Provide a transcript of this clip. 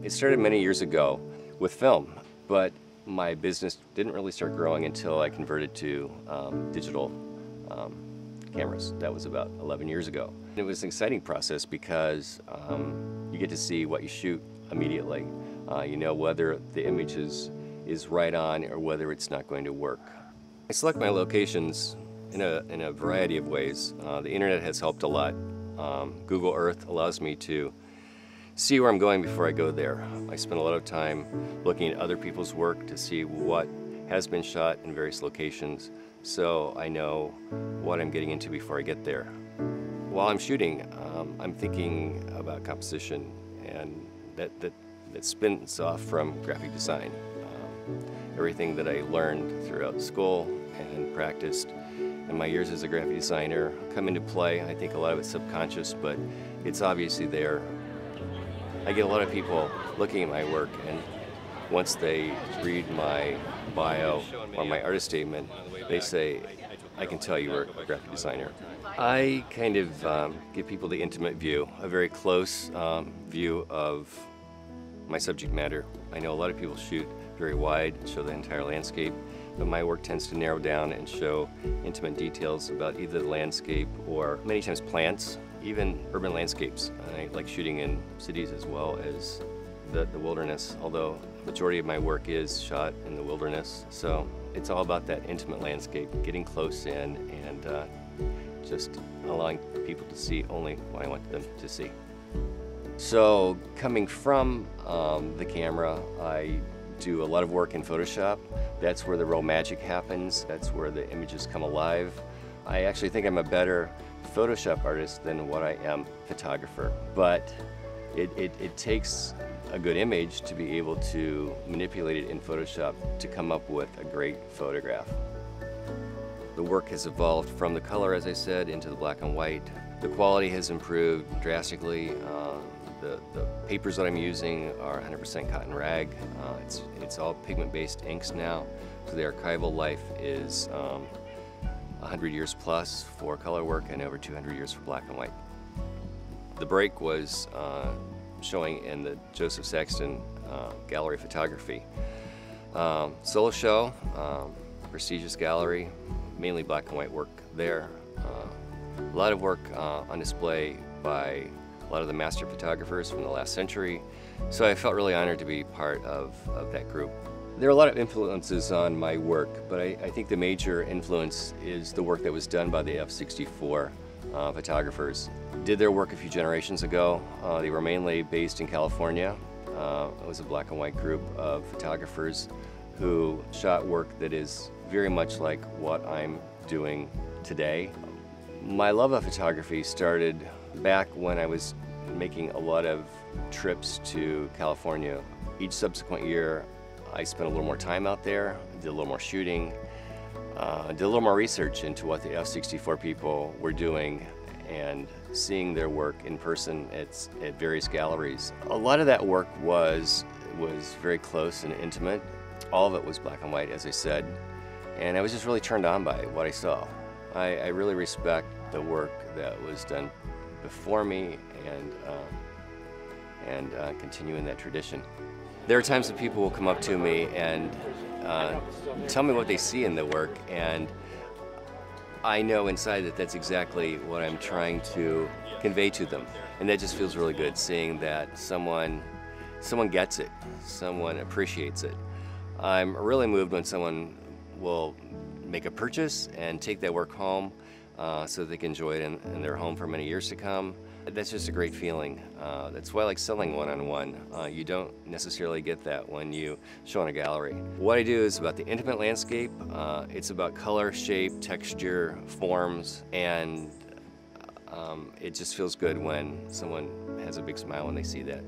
It started many years ago with film, but my business didn't really start growing until I converted to digital cameras. That was about 11 years ago. It was an exciting process because you get to see what you shoot immediately. You know whether the image is right on or whether it's not going to work. I select my locations in a variety of ways. The internet has helped a lot. Google Earth allows me to see where I'm going before I go there. I spend a lot of time looking at other people's work to see what has been shot in various locations, so I know what I'm getting into before I get there. While I'm shooting, I'm thinking about composition, and that spins off from graphic design. Everything that I learned throughout school and practiced in my years as a graphic designer come into play. I think a lot of it's subconscious, but it's obviously there. I get a lot of people looking at my work, and once they read my bio or my artist statement, they say, I can tell you were a graphic designer. I kind of give people the intimate view, a very close view of my subject matter. I know a lot of people shoot very wide, show the entire landscape, but my work tends to narrow down and show intimate details about either the landscape or many times plants, even urban landscapes. I like shooting in cities as well as the wilderness, although the majority of my work is shot in the wilderness. So it's all about that intimate landscape, getting close in and just allowing people to see only what I want them to see. So coming from the camera, I do a lot of work in Photoshop. That's where the real magic happens. That's where the images come alive. I actually think I'm a better Photoshop artist than what I am photographer. But it takes a good image to be able to manipulate it in Photoshop to come up with a great photograph. The work has evolved from the color, as I said, into the black and white. The quality has improved drastically. The papers that I'm using are 100% cotton rag. It's all pigment-based inks now, so the archival life is 100 years plus for color work and over 200 years for black and white. The break was showing in the Joseph Saxton Gallery of Photography. Solo show, prestigious gallery, mainly black and white work there. A lot of work on display by a lot of the master photographers from the last century, so I felt really honored to be part of that group. There are a lot of influences on my work, but I think the major influence is the work that was done by the F-64 photographers. Did their work a few generations ago. They were mainly based in California. It was a black and white group of photographers who shot work that is very much like what I'm doing today. My love of photography started back when I was making a lot of trips to California. Each subsequent year I spent a little more time out there, did a little more shooting, did a little more research into what the F-64 people were doing and seeing their work in person at various galleries. A lot of that work was very close and intimate. All of it was black and white, as I said, and I was just really turned on by what I saw. I really respect the work that was done before me and continue in that tradition. There are times that people will come up to me and tell me what they see in the work, and I know inside that that's exactly what I'm trying to convey to them. And that just feels really good, seeing that someone gets it, someone appreciates it. I'm really moved when someone will make a purchase and take that work home so they can enjoy it in their home for many years to come. That's just a great feeling. That's why I like selling one-on-one. You don't necessarily get that when you show in a gallery. What I do is about the intimate landscape. It's about color, shape, texture, forms, and it just feels good when someone has a big smile when they see that.